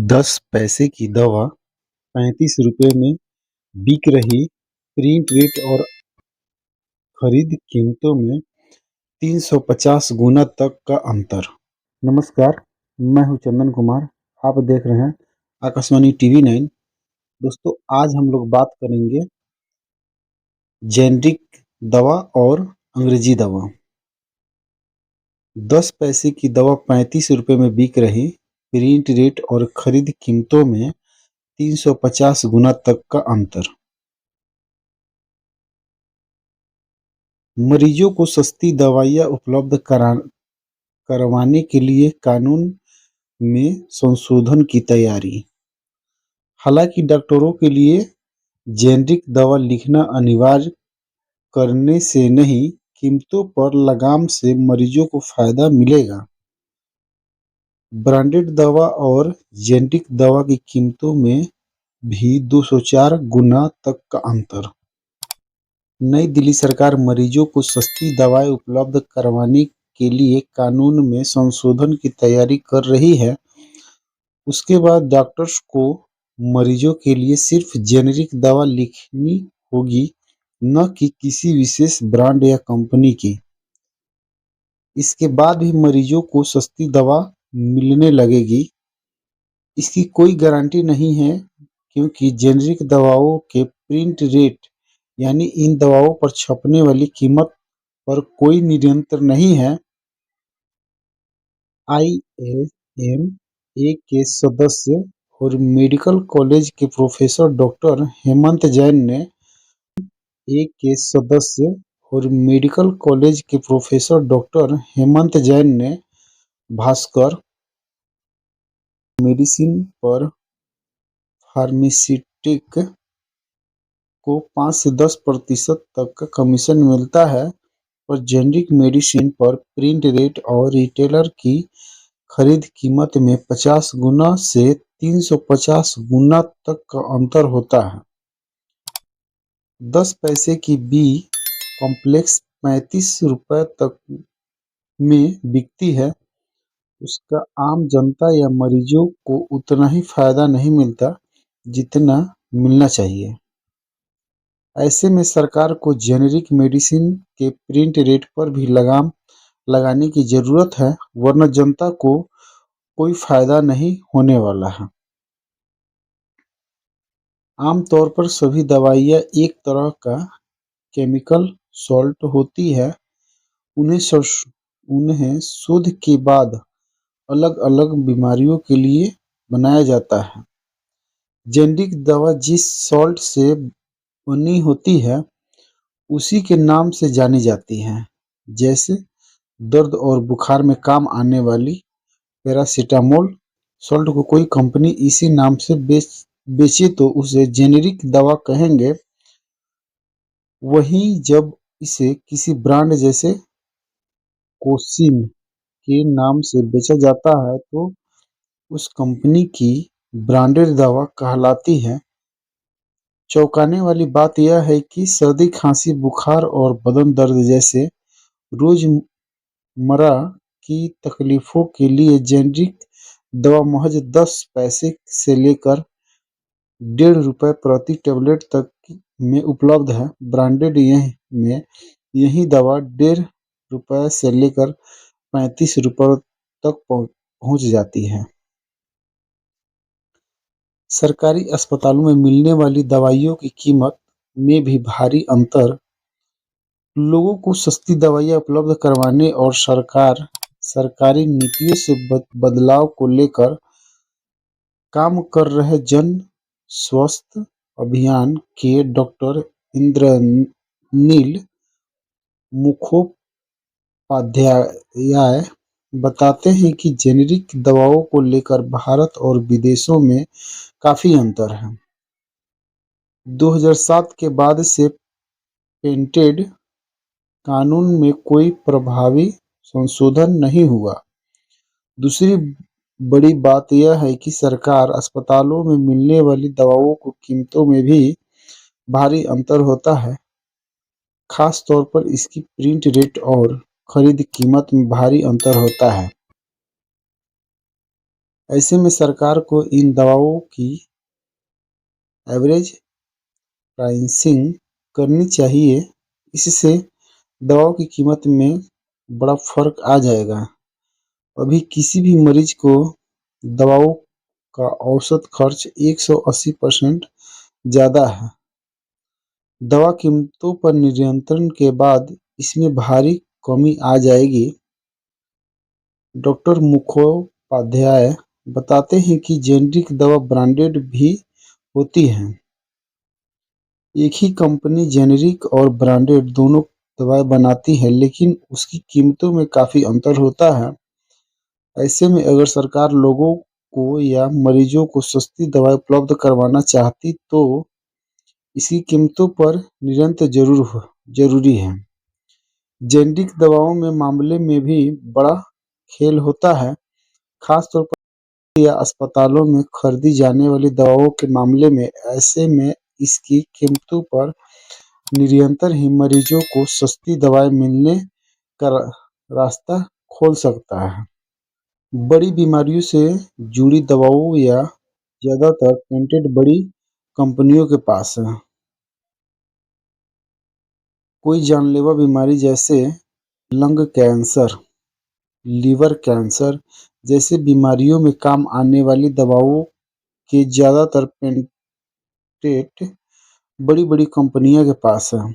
10 पैसे की दवा 35 रुपए में बिक रही। प्रिंट रेट और खरीद कीमतों में 350 गुना तक का अंतर। नमस्कार, मैं हूं चंदन कुमार। आप देख रहे हैं आकाशवाणी टीवी 9। दोस्तों, आज हम लोग बात करेंगे जेनरिक दवा और अंग्रेजी दवा। 10 पैसे की दवा 35 रुपए में बिक रही। प्रिंट रेट और खरीद कीमतों में 350 गुना तक का अंतर। मरीजों को सस्ती दवाइयाँ उपलब्ध करवाने के लिए कानून में संशोधन की तैयारी। हालांकि डॉक्टरों के लिए जेनरिक दवा लिखना अनिवार्य करने से नहीं, कीमतों पर लगाम से मरीजों को फायदा मिलेगा। ब्रांडेड दवा और जेनरिक दवा की कीमतों में भी 204 गुना तक का अंतर। नई दिल्ली सरकार मरीजों को सस्ती दवाएं उपलब्ध करवाने के लिए कानून में संशोधन की तैयारी कर रही है। उसके बाद डॉक्टर्स को मरीजों के लिए सिर्फ जेनेरिक दवा लिखनी होगी, न कि किसी विशेष ब्रांड या कंपनी की। इसके बाद भी मरीजों को सस्ती दवा मिलने लगेगी। इसकी कोई गारंटी नहीं है, क्योंकि जेनेरिक दवाओं के प्रिंट रेट यानी इन दवाओं पर छपने वाली कीमत पर कोई नियंत्रण नहीं है। आईएएमए के सदस्य और मेडिकल कॉलेज के प्रोफेसर डॉक्टर हेमंत जैन ने भास्कर मेडिसिन पर फार्मास्यूटिक को 5 से 10% तक का कमीशन मिलता है, पर जेनरिक मेडिसिन पर प्रिंट रेट और रिटेलर की खरीद कीमत में 50 गुना से 350 गुना तक का अंतर होता है। 10 पैसे की बी कॉम्प्लेक्स 35 रुपए तक में बिकती है। उसका आम जनता या मरीजों को उतना ही फायदा नहीं मिलता जितना मिलना चाहिए। ऐसे में सरकार को जेनेरिक मेडिसिन के प्रिंट रेट पर भी लगाम लगाने की जरूरत है, वरना जनता को कोई फायदा नहीं होने वाला है। आमतौर पर सभी दवाइयाँ एक तरह का केमिकल सॉल्ट होती है। उन्हें शोध के बाद अलग-अलग बीमारियों के लिए बनाया जाता है। जेनेरिक दवा जिस सॉल्ट से बनी होती है, उसी के नाम से जानी जाती है। जैसे दर्द और बुखार में काम आने वाली पैरासिटामोल सॉल्ट को कोई कंपनी इसी नाम से बेचे तो उसे जेनेरिक दवा कहेंगे। वहीं जब इसे किसी ब्रांड जैसे कोसिन के नाम से बेचा जाता है, तो उस कंपनी की ब्रांडेड दवा कहलाती है। चौंकाने वाली बात यह है कि सर्दी, खांसी, बुखार और बदन दर्द जैसे रोजमर्रा की तकलीफों के लिए जेनेरिक दवा महज 10 पैसे से लेकर ₹1.5 प्रति टैबलेट तक में उपलब्ध है। ब्रांडेड में यही दवा ₹1.5 से लेकर ₹35 तक पहुंच जाती है। सरकारी अस्पतालों में मिलने वाली दवाइयों की कीमत में भी भारी अंतर। लोगों को सस्ती दवाइयाँ उपलब्ध करवाने और सरकारी नीतियों से बदलाव को लेकर काम कर रहे जन स्वास्थ्य अभियान के डॉक्टर इंद्रनील मुखोपाध्याय बताते हैं कि जेनेरिक दवाओं को लेकर भारत और विदेशों में काफी अंतर है। 2007 के बाद से पेटेंट कानून में कोई प्रभावी संशोधन नहीं हुआ। दूसरी बड़ी बात यह है कि सरकार अस्पतालों में मिलने वाली दवाओं की कीमतों में भी भारी अंतर होता है। खास तौर पर इसकी प्रिंट रेट और खरीद कीमत में भारी अंतर होता है। ऐसे में सरकार को इन दवाओं की एवरेज प्राइसिंग करनी चाहिए। इससे दवाओं की कीमत में बड़ा फर्क आ जाएगा। अभी किसी भी मरीज को दवाओं का औसत खर्च 180% ज़्यादा है। दवा कीमतों पर नियंत्रण के बाद इसमें भारी कमी आ जाएगी। डॉक्टर मुखोपाध्याय बताते हैं कि जेनेरिक दवा ब्रांडेड भी होती हैं। एक ही कंपनी जेनेरिक और ब्रांडेड दोनों दवाएं बनाती है, लेकिन उसकी कीमतों में काफ़ी अंतर होता है। ऐसे में अगर सरकार लोगों को या मरीजों को सस्ती दवाएं उपलब्ध करवाना चाहती तो इसकी कीमतों पर नियंत्रण जरूरी है। जेनेरिक दवाओं में मामले में भी बड़ा खेल होता है, खासतौर पर या अस्पतालों में खरीदी जाने वाली दवाओं के मामले में। ऐसे में इसकी कीमतों पर नियंत्रण ही मरीजों को सस्ती दवाएं मिलने का रास्ता खोल सकता है। बड़ी बीमारियों से जुड़ी दवाओं या ज्यादातर पेटेंट बड़ी कंपनियों के पास है। कोई जानलेवा बीमारी जैसे लंग कैंसर, लीवर कैंसर जैसे बीमारियों में काम आने वाली दवाओं के ज्यादातर पेटेंट बड़ी-बड़ी कंपनियों के पास है।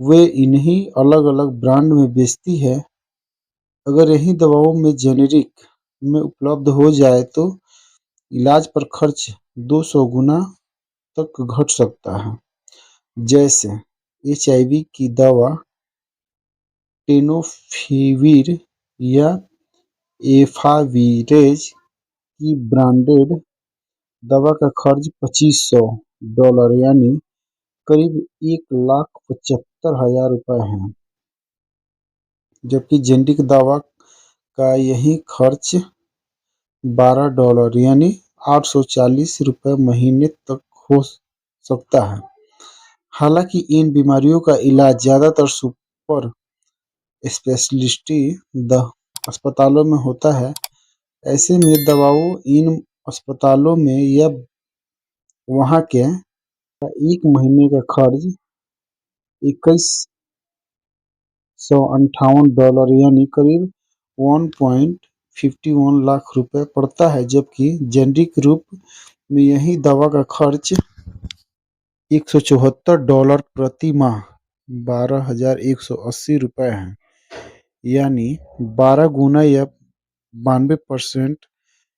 वे इन्हीं अलग-अलग ब्रांड में बेचती है। अगर यही दवाओं में जेनेरिक में उपलब्ध हो जाए तो इलाज पर खर्च 200 गुना तक घट सकता है। जैसे एचआईवी की दवा टेनोफिविर या एफाविरेज की ब्रांडेड दवा का खर्च $2500 यानी करीब 1,75,000 रुपये है, जबकि जेनेरिक दवा का यही खर्च $12 यानी ₹840 महीने तक हो सकता है। हालांकि इन बीमारियों का इलाज ज्यादातर सुपर स्पेशलिटी अस्पतालों में होता है। ऐसे में दवाओं इन अस्पतालों में या वहाँ के एक महीने का खर्च $2,158 यानी करीब 1.51 लाख रुपए पड़ता है, जबकि जेनेरिक रूप में यही दवा का खर्च $174 प्रति माह ₹12,180 है, यानी 12 गुना या 92%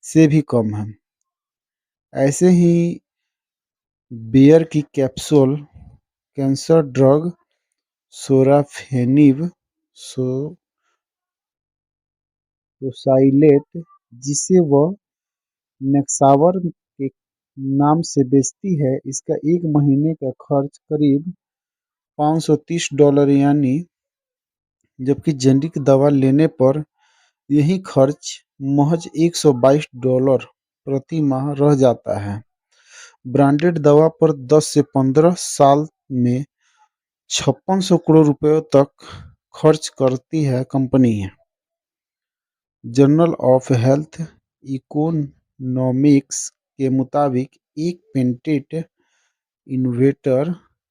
से भी कम है। ऐसे ही बेयर की कैप्सूल कैंसर ड्रग सोराफेनिब सोसाइलेट, जिसे वह नेक्सावर के नाम से बेचती है, इसका एक महीने का खर्च करीब $530 यानी, जबकि जेनेरिक दवा लेने पर यही खर्च महज $122 प्रति माह रह जाता है। ब्रांडेड दवा पर 10 से 15 साल में 5600 करोड़ रुपयों तक खर्च करती है company. Journal of health economics के मुताबिक एक पेटेंट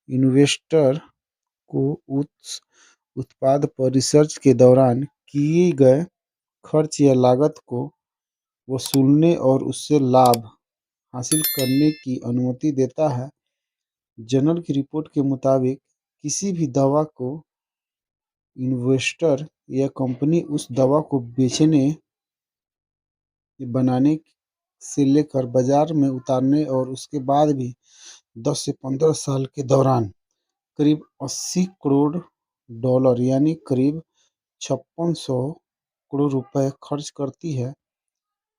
इन्वेस्टर को उस उत्पाद पर रिसर्च के दौरान किए गए खर्च या लागत को वसूलने और उससे लाभ हासिल करने की अनुमति देता है। जर्नल की रिपोर्ट के मुताबिक किसी भी दवा को इन्वेस्टर या कंपनी उस दवा को बेचने, बनाने से लेकर बाजार में उतारने और उसके बाद भी 10 से 15 साल के दौरान करीब $80 करोड़ यानी करीब 5600 करोड़ रुपए खर्च करती है।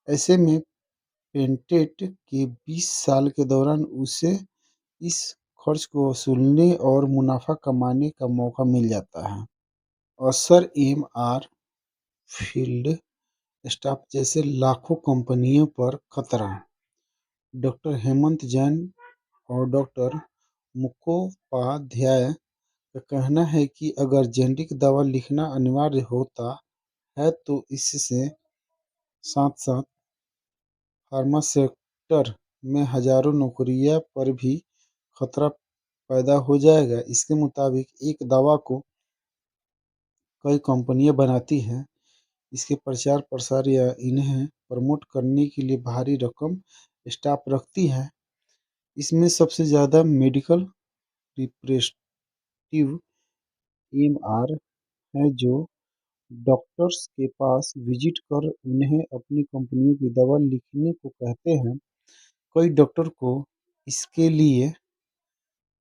ऐसे में पेटेंट के 20 साल के दौरान उसे इस खर्च को वसूलने और मुनाफा कमाने का मौका मिल जाता है। असर एमआर फील्ड स्टाफ जैसे लाखों कंपनियों पर खतरा। डॉक्टर हेमंत जैन और डॉक्टर मुखोपाध्याय का कहना है कि अगर जेनेरिक दवा लिखना अनिवार्य होता है तो इससे साथ साथ फार्मा सेक्टर में हजारों नौकरियां पर भी खतरा पैदा हो जाएगा। इसके मुताबिक एक दवा को कई कंपनियां बनाती हैं, इसके प्रचार प्रसार या इन्हें प्रमोट करने के लिए भारी रकम स्टाफ रखती है। इसमें सबसे ज़्यादा मेडिकल रिप्रेजेंटेटिव एमआर है, जो डॉक्टर्स के पास विजिट कर उन्हें अपनी कंपनियों की दवा लिखने को कहते हैं। कई डॉक्टर को इसके लिए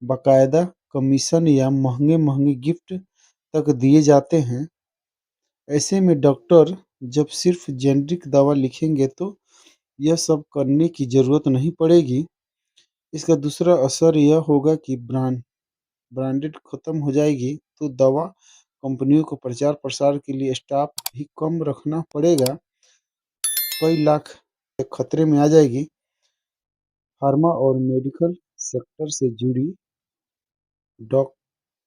बाकायदा कमीशन या महंगे महंगे गिफ्ट तक दिए जाते हैं। ऐसे में डॉक्टर जब सिर्फ जेनरिक दवा लिखेंगे तो यह सब करने की ज़रूरत नहीं पड़ेगी। इसका दूसरा असर यह होगा कि ब्रांडेड खत्म हो जाएगी, तो दवा कंपनियों को प्रचार प्रसार के लिए स्टाफ भी कम रखना पड़ेगा। कई लाख खतरे में आ जाएगी। फार्मा और मेडिकल सेक्टर से जुड़ी डॉक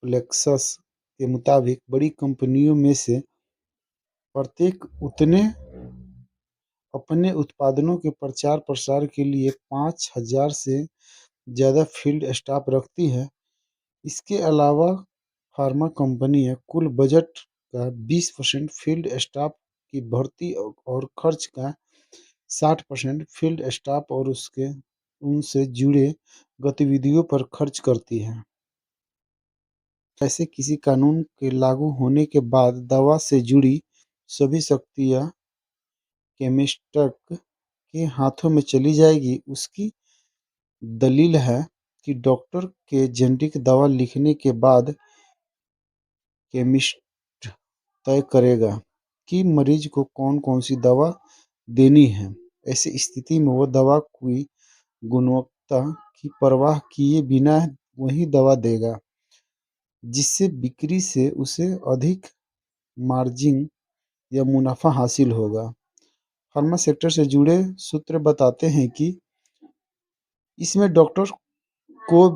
प्लेक्सस के मुताबिक बड़ी कंपनियों में से प्रत्येक उतने अपने उत्पादों के प्रचार प्रसार के लिए 5,000 से ज़्यादा फील्ड स्टाफ रखती है। इसके अलावा फार्मा कंपनियां कुल बजट का 20% फील्ड स्टाफ की भर्ती और खर्च का 60% फील्ड स्टाफ और उसके उनसे जुड़े गतिविधियों पर खर्च करती है। ऐसे किसी कानून के लागू होने के बाद दवा से जुड़ी सभी शक्तियां केमिस्टक के हाथों में चली जाएगी। उसकी दलील है कि डॉक्टर के जेनरिक दवा लिखने के बाद केमिस्ट तय करेगा कि मरीज को कौन कौन सी दवा देनी है। ऐसी स्थिति में वो दवा की गुणवत्ता की परवाह किए बिना वही दवा देगा, जिससे बिक्री से उसे अधिक मार्जिन या मुनाफा हासिल होगा। फार्मा सेक्टर से जुड़े सूत्र बताते हैं कि इसमें डॉक्टर को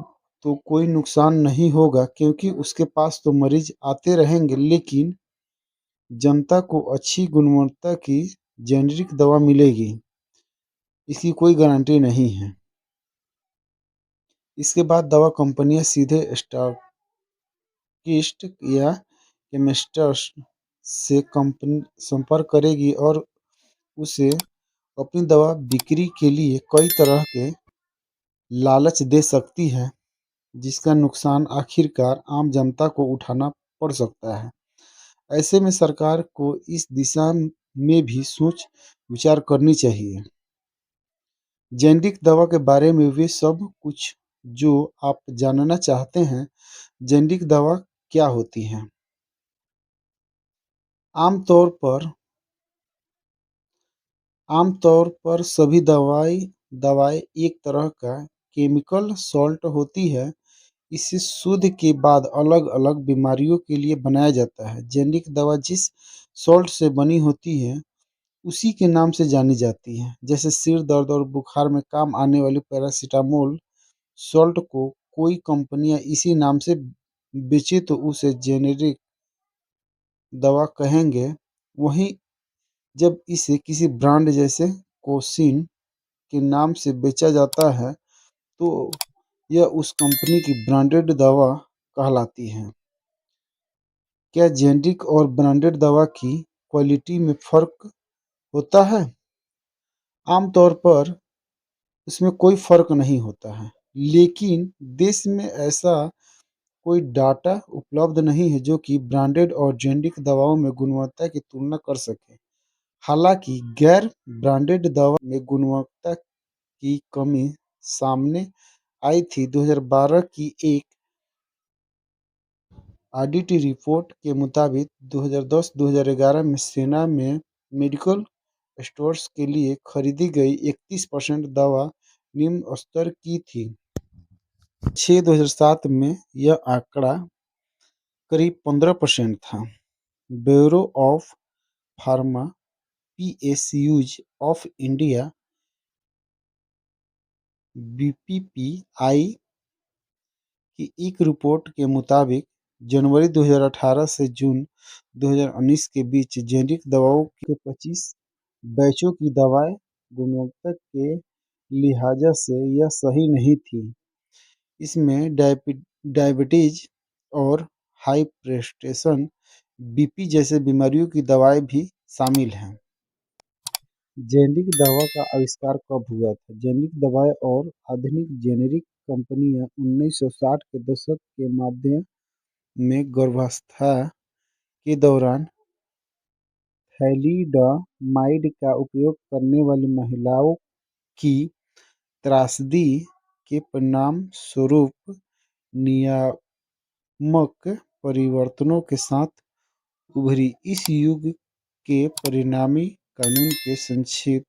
तो कोई नुकसान नहीं होगा, क्योंकि उसके पास तो मरीज आते रहेंगे, लेकिन जनता को अच्छी गुणवत्ता की जेनरिक दवा मिलेगी, इसकी कोई गारंटी नहीं है। इसके बाद दवा कंपनियां सीधे स्टॉकिस्ट या केमिस्ट्स से संपर्क करेगी और उसे अपनी दवा बिक्री के लिए कई तरह के लालच दे सकती है, जिसका नुकसान आखिरकार आम जनता को उठाना पड़ सकता है। ऐसे में सरकार को इस दिशा में भी सोच विचार करनी चाहिए। जेनरिक दवा के बारे में वे सब कुछ जो आप जानना चाहते हैं। जेनरिक दवा क्या होती हैं? आमतौर पर आमतौर पर सभी दवाएं एक तरह का केमिकल सॉल्ट होती है। इसे शोध के बाद अलग-अलग बीमारियों के लिए बनाया जाता है। जेनरिक दवा जिस सॉल्ट से बनी होती है, उसी के नाम से जानी जाती है। जैसे सिर दर्द और बुखार में काम आने वाली पैरासिटामोल सॉल्ट को कोई कंपनियां इसी नाम से बेचे तो उसे जेनेरिक दवा कहेंगे। वहीं जब इसे किसी ब्रांड जैसे कोसिन के नाम से बेचा जाता है, तो यह उस कंपनी की ब्रांडेड दवा कहलाती है। क्या जेनरिक और ब्रांडेड दवा की क्वालिटी में फ़र्क होता है? आमतौर पर इसमें कोई फ़र्क नहीं होता है, लेकिन देश में ऐसा कोई डाटा उपलब्ध नहीं है जो कि ब्रांडेड और जेनरिक दवाओं में गुणवत्ता की तुलना कर सके। हालांकि गैर ब्रांडेड दवा में गुणवत्ता की कमी सामने आई थी। 2012 की एक ऑडिट रिपोर्ट के मुताबिक 2010-2011 में सेना में मेडिकल स्टोर्स के लिए खरीदी गई 31% दवा निम्न स्तर की थी। 2007 में यह आंकड़ा करीब 15% था। Bureau of pharma PSUs of India BPPI की एक रिपोर्ट के मुताबिक जनवरी 2018 से जून 2019 के बीच जेनरिक दवाओं के 25 बैचों की दवाएं गुणवत्ता के लिहाजा से यह सही नहीं थी। इसमें डायबिटीज और हाई प्रेस्टेशन बीपी जैसे बीमारियों की दवाएं भी शामिल हैं। जेनेरिक दवा का आविष्कार कब हुआ था? जेनेरिक दवाएं और आधुनिक जेनेरिक कंपनियां 1960 के दशक के मध्य में गर्भावस्था के दौरान थैलिडामाइड का उपयोग करने वाली महिलाओं की त्रासदी के परिणामस्वरूप नियामक परिवर्तनों के साथ उभरी। इस युग के परिणामी कानून के संक्षिप्त